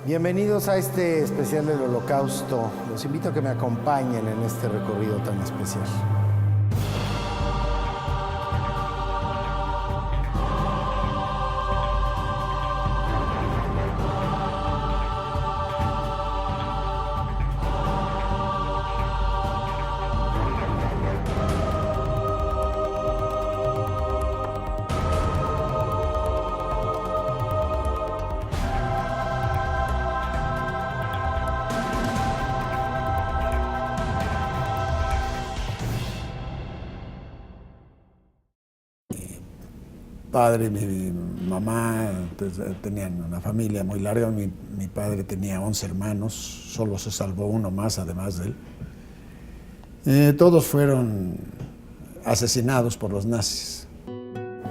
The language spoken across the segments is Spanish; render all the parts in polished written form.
Bienvenidos a este especial del Holocausto. Los invito a que me acompañen en este recorrido tan especial. Padre, mi mamá tenían una familia muy larga. Mi padre tenía 11 hermanos, solo se salvó uno más además de él. Todos fueron asesinados por los nazis.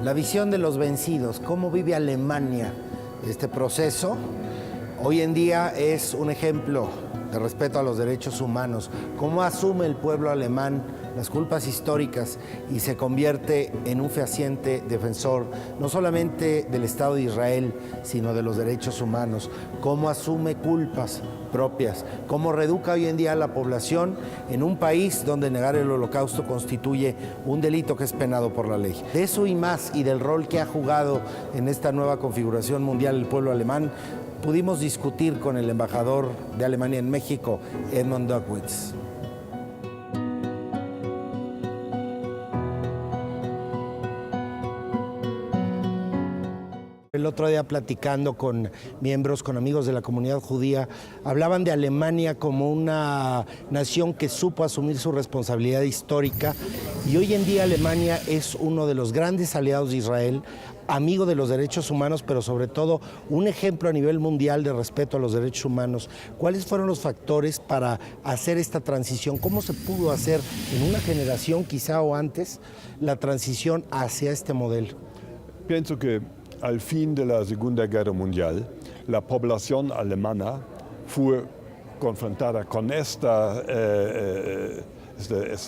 La visión de los vencidos, cómo vive Alemania este proceso, hoy en día es un ejemplo de respeto a los derechos humanos, cómo asume el pueblo alemán las culpas históricas y se convierte en un fehaciente defensor no solamente del Estado de Israel, sino de los derechos humanos, cómo asume culpas propias, cómo reeduca hoy en día a la población en un país donde negar el Holocausto constituye un delito que es penado por la ley. De eso y más, y del rol que ha jugado en esta nueva configuración mundial el pueblo alemán, pudimos discutir con el embajador de Alemania en México, Edmund Dockwitz. El otro día platicando con miembros, con amigos de la comunidad judía, hablaban de Alemania como una nación que supo asumir su responsabilidad histórica, y hoy en día Alemania es uno de los grandes aliados de Israel, amigo de los derechos humanos, pero sobre todo un ejemplo a nivel mundial de respeto a los derechos humanos. ¿Cuáles fueron los factores para hacer esta transición? ¿Cómo se pudo hacer en una generación quizá o antes la transición hacia este modelo? Pienso que al fin de la Segunda Guerra Mundial, la población alemana fue confrontada con esta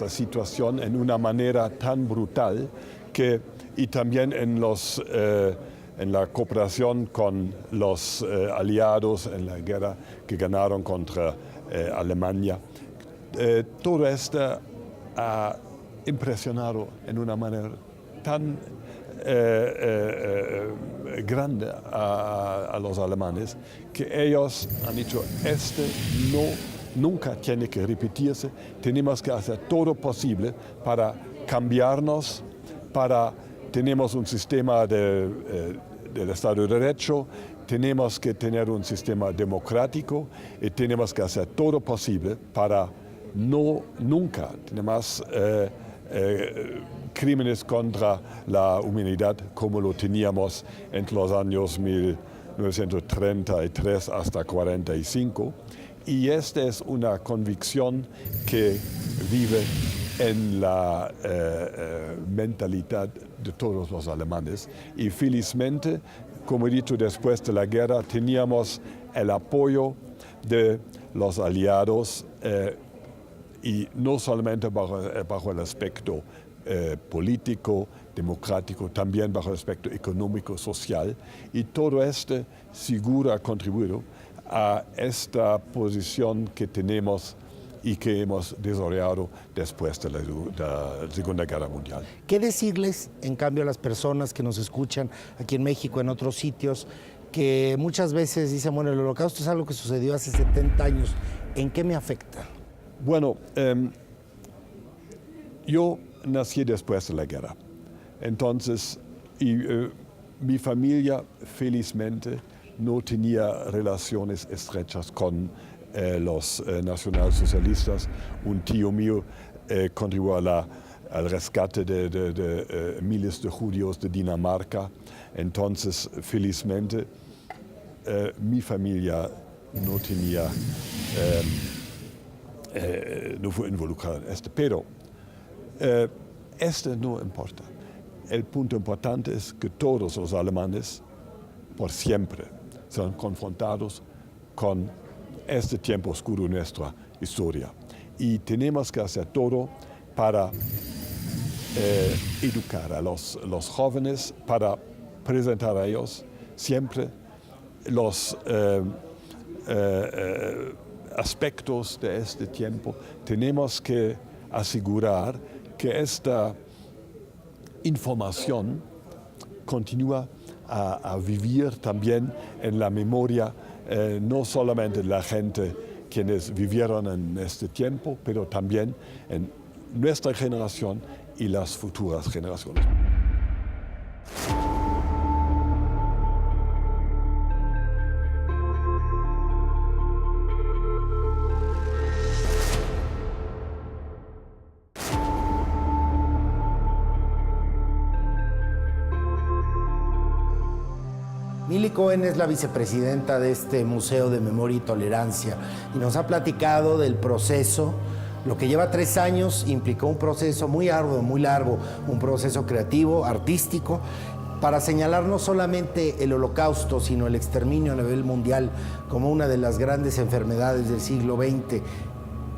situación en una manera tan brutal que, y también en la cooperación con los aliados en la guerra que ganaron contra Alemania, todo esto ha impresionado en una manera tan grande a los alemanes, que ellos han dicho, nunca tiene que repetirse, tenemos que hacer todo posible para cambiarnos, tenemos un sistema del Estado de Derecho, tenemos que tener un sistema democrático y tenemos que hacer todo posible para nunca tener más crímenes contra la humanidad como lo teníamos entre los años 1933 hasta 1945. Y esta es una convicción que vive en la mentalidad de todos los alemanes. Y felizmente, como he dicho, después de la guerra teníamos el apoyo de los aliados y no solamente bajo el aspecto político, democrático, también bajo el aspecto económico, social, y todo esto seguro ha contribuido a esta posición que tenemos y que hemos desarrollado después de la Segunda Guerra Mundial. ¿Qué decirles, en cambio, a las personas que nos escuchan aquí en México, en otros sitios, que muchas veces dicen, bueno, el Holocausto es algo que sucedió hace 70 años, ¿en qué me afecta? Bueno, yo nací después de la guerra, entonces, mi familia felizmente no tenía relaciones estrechas con los nacionalsocialistas. Un tío mío contribuyó al rescate de miles de judíos de Dinamarca, entonces felizmente mi familia no tenía, no fue involucrada en esto, pero esto no importa. El punto importante es que todos los alemanes, por siempre, son confrontados con este tiempo oscuro en nuestra historia. Y tenemos que hacer todo para educar a los jóvenes, para presentar a ellos siempre los aspectos de este tiempo, tenemos que asegurar que esta información continúa a vivir también en la memoria, no solamente de la gente quienes vivieron en este tiempo, pero también en nuestra generación y las futuras generaciones. Mili Cohen es la vicepresidenta de este Museo de Memoria y Tolerancia y nos ha platicado del proceso. Lo que lleva 3 años implicó un proceso muy arduo, muy largo, un proceso creativo, artístico, para señalar no solamente el Holocausto, sino el exterminio a nivel mundial como una de las grandes enfermedades del siglo XX,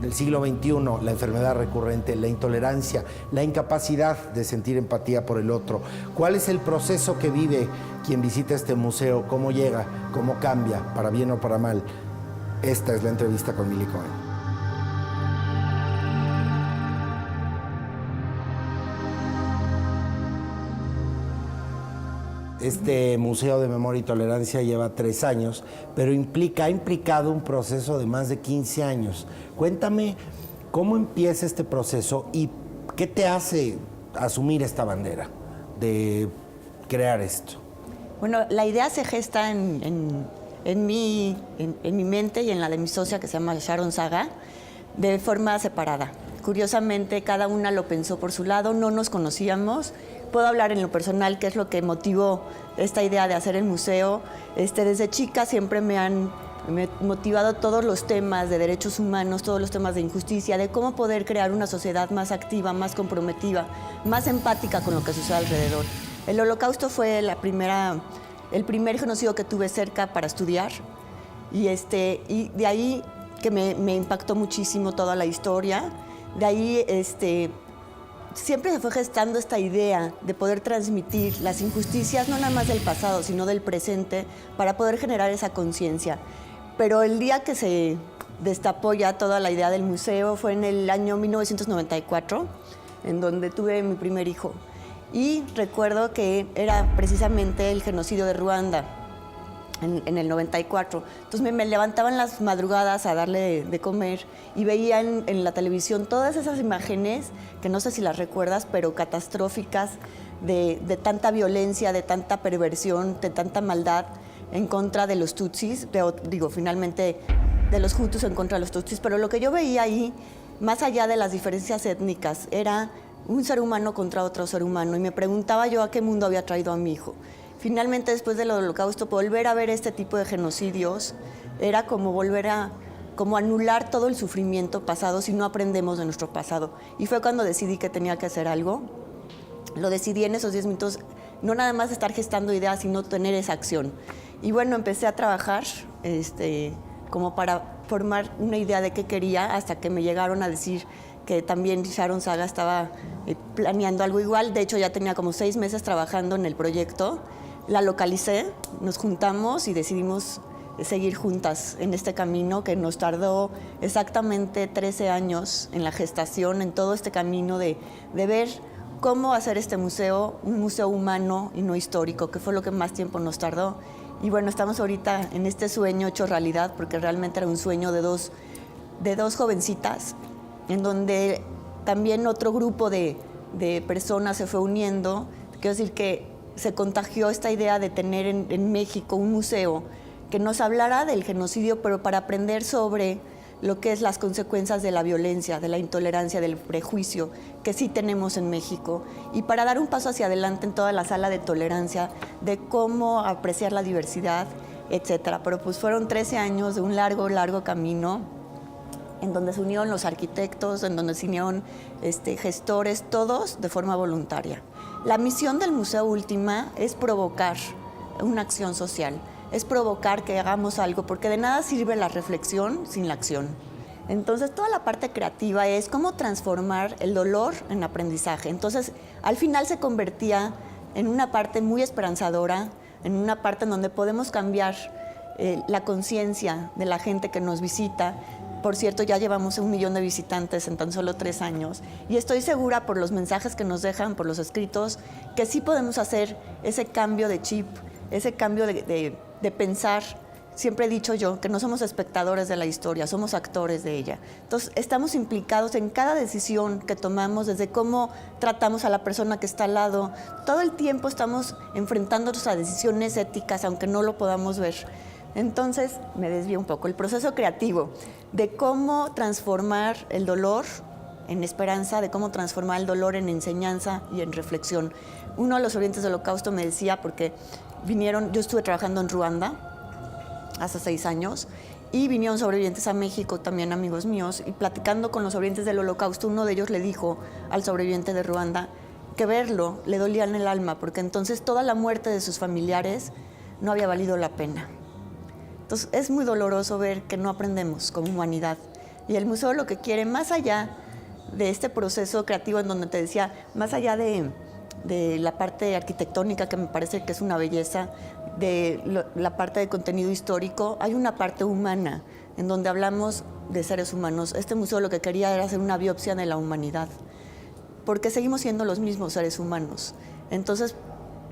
del siglo XXI, la enfermedad recurrente, la intolerancia, la incapacidad de sentir empatía por el otro. ¿Cuál es el proceso que vive quien visita este museo? ¿Cómo llega? ¿Cómo cambia? ¿Para bien o para mal? Esta es la entrevista con Mili Cohen. Este Museo de Memoria y Tolerancia lleva 3 años, pero ha implicado un proceso de más de 15 años. Cuéntame cómo empieza este proceso y qué te hace asumir esta bandera de crear esto. Bueno, la idea se gesta en mi mente y en la de mi socia, que se llama Sharon Saga, de forma separada. Curiosamente, cada una lo pensó por su lado, no nos conocíamos. Puedo hablar en lo personal, qué es lo que motivó esta idea de hacer el museo. Desde chica siempre me han motivado todos los temas de derechos humanos, todos los temas de injusticia, de cómo poder crear una sociedad más activa, más comprometida, más empática con lo que sucede alrededor. El Holocausto fue el primer genocidio que tuve cerca para estudiar y de ahí que me impactó muchísimo toda la historia. De ahí siempre se fue gestando esta idea de poder transmitir las injusticias, no nada más del pasado, sino del presente, para poder generar esa conciencia. Pero el día que se destapó ya toda la idea del museo fue en el año 1994, en donde tuve mi primer hijo. Y recuerdo que era precisamente el genocidio de Ruanda, en el 94. Entonces me levantaba en las madrugadas a darle de comer y veía en la televisión todas esas imágenes, que no sé si las recuerdas, pero catastróficas, de tanta violencia, de tanta perversión, de tanta maldad en contra de los tutsis, finalmente de los hutus en contra de los tutsis. Pero lo que yo veía ahí, más allá de las diferencias étnicas, era un ser humano contra otro ser humano, y me preguntaba yo a qué mundo había traído a mi hijo. Finalmente, después del Holocausto, volver a ver este tipo de genocidios era como volver a anular todo el sufrimiento pasado si no aprendemos de nuestro pasado. Y fue cuando decidí que tenía que hacer algo. Lo decidí en esos 10 minutos, no nada más estar gestando ideas, sino tener esa acción. Y bueno, empecé a trabajar como para formar una idea de qué quería, hasta que me llegaron a decir que también Sharon Saga estaba planeando algo igual. De hecho, ya tenía como 6 meses trabajando en el proyecto. La localicé, nos juntamos y decidimos seguir juntas en este camino que nos tardó exactamente 13 años en la gestación, en todo este camino de ver cómo hacer este museo, un museo humano y no histórico, que fue lo que más tiempo nos tardó. Y bueno, estamos ahorita en este sueño hecho realidad, porque realmente era un sueño de dos jovencitas, en donde también otro grupo de personas se fue uniendo. Quiero decir que se contagió esta idea de tener en México un museo que nos hablara del genocidio, pero para aprender sobre lo que es las consecuencias de la violencia, de la intolerancia, del prejuicio que sí tenemos en México, y para dar un paso hacia adelante en toda la sala de tolerancia, de cómo apreciar la diversidad, etcétera. Pero pues fueron 13 años de un largo, largo camino, en donde se unieron los arquitectos, en donde se unieron gestores, todos de forma voluntaria. La misión del Museo Última es provocar una acción social, es provocar que hagamos algo, porque de nada sirve la reflexión sin la acción. Entonces, toda la parte creativa es cómo transformar el dolor en aprendizaje. Entonces, al final se convertía en una parte muy esperanzadora, en una parte en donde podemos cambiar la conciencia de la gente que nos visita. Por cierto, ya llevamos 1 millón de visitantes en tan solo 3 años y estoy segura por los mensajes que nos dejan, por los escritos, que sí podemos hacer ese cambio de chip, ese cambio de pensar. Siempre he dicho yo que no somos espectadores de la historia, somos actores de ella. Entonces, estamos implicados en cada decisión que tomamos, desde cómo tratamos a la persona que está al lado. Todo el tiempo estamos enfrentándonos a decisiones éticas, aunque no lo podamos ver. Entonces, me desvío un poco. El proceso creativo de cómo transformar el dolor en esperanza, de cómo transformar el dolor en enseñanza y en reflexión. Uno de los sobrevivientes del Holocausto me decía, porque vinieron, yo estuve trabajando en Ruanda hace 6 años, y vinieron sobrevivientes a México, también amigos míos, y platicando con los sobrevivientes del Holocausto, uno de ellos le dijo al sobreviviente de Ruanda que verlo le dolía en el alma, porque entonces toda la muerte de sus familiares no había valido la pena. Entonces es muy doloroso ver que no aprendemos como humanidad. Y el museo lo que quiere, más allá de este proceso creativo en donde te decía, más allá de la parte arquitectónica, que me parece que es una belleza, la parte de contenido histórico, hay una parte humana en donde hablamos de seres humanos. Este museo lo que quería era hacer una biopsia de la humanidad, porque seguimos siendo los mismos seres humanos. Entonces,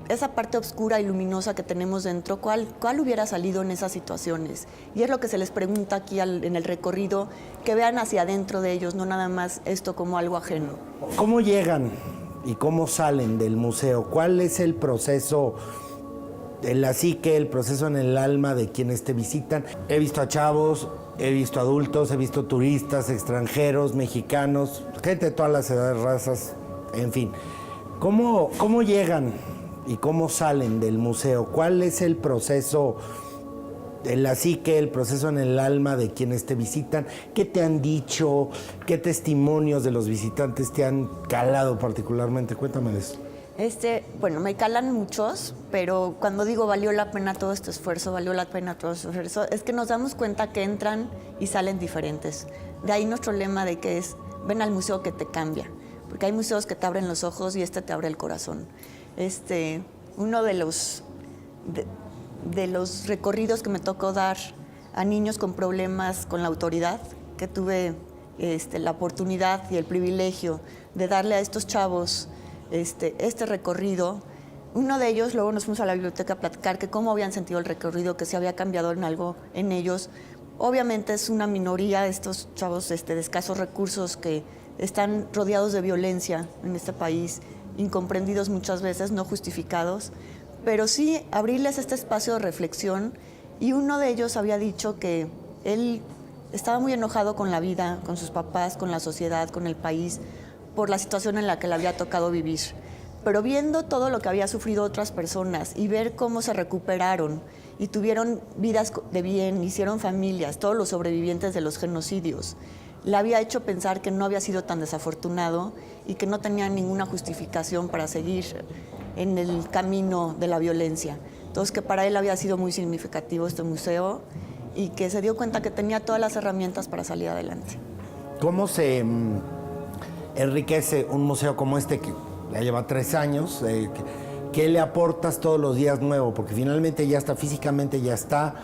esa parte oscura y luminosa que tenemos dentro, ¿cuál hubiera salido en esas situaciones? Y es lo que se les pregunta aquí en el recorrido, que vean hacia adentro de ellos, no nada más esto como algo ajeno. ¿Cómo llegan y cómo salen del museo? ¿Cuál es el proceso en la psique, el proceso en el alma de quienes te visitan? He visto a chavos, he visto adultos, he visto turistas, extranjeros, mexicanos, gente de todas las edades, razas, en fin. ¿Cómo llegan y cómo salen del museo? ¿Cuál es el proceso en la psique, el proceso en el alma de quienes te visitan? ¿Qué te han dicho? ¿Qué testimonios de los visitantes te han calado particularmente? Cuéntame de eso. Bueno, me calan muchos, pero cuando digo valió la pena todo este esfuerzo, valió la pena todo este esfuerzo, es que nos damos cuenta que entran y salen diferentes. De ahí nuestro lema de que es, ven al museo que te cambia, porque hay museos que te abren los ojos y este te abre el corazón. Uno de los recorridos que me tocó dar a niños con problemas con la autoridad, que tuve la oportunidad y el privilegio de darle a estos chavos este recorrido. Uno de ellos, luego nos fuimos a la biblioteca a platicar que cómo habían sentido el recorrido, que se había cambiado en algo en ellos. Obviamente es una minoría, estos chavos de escasos recursos que están rodeados de violencia en este país, incomprendidos muchas veces, no justificados, pero sí abrirles este espacio de reflexión. Y uno de ellos había dicho que él estaba muy enojado con la vida, con sus papás, con la sociedad, con el país, por la situación en la que le había tocado vivir. Pero viendo todo lo que había sufrido otras personas y ver cómo se recuperaron y tuvieron vidas de bien, hicieron familias, todos los sobrevivientes de los genocidios, le había hecho pensar que no había sido tan desafortunado y que no tenía ninguna justificación para seguir en el camino de la violencia. Entonces, que para él había sido muy significativo este museo y que se dio cuenta que tenía todas las herramientas para salir adelante. ¿Cómo se enriquece un museo como este que ya lleva 3 años? ¿Qué le aportas todos los días nuevo? Porque finalmente ya está, físicamente ya está.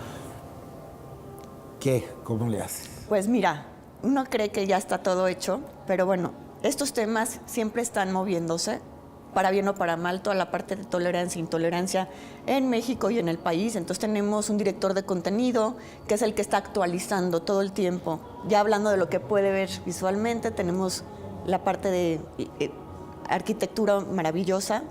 ¿Qué? ¿Cómo le haces? Pues mira, uno cree que ya está todo hecho, pero bueno, estos temas siempre están moviéndose, para bien o para mal, toda la parte de tolerancia e intolerancia en México y en el país. Entonces tenemos un director de contenido que es el que está actualizando todo el tiempo. Ya hablando de lo que puede ver visualmente, tenemos la parte de arquitectura maravillosa,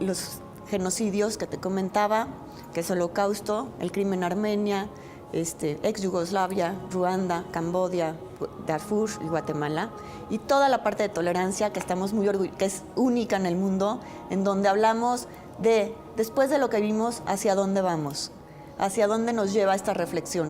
los genocidios que te comentaba, que es el Holocausto, el crimen Armenia, ex Yugoslavia, Ruanda, Camboya, Darfur y Guatemala, y toda la parte de tolerancia que estamos muy que es única en el mundo, en donde hablamos de, después de lo que vimos, hacia dónde vamos, hacia dónde nos lleva esta reflexión.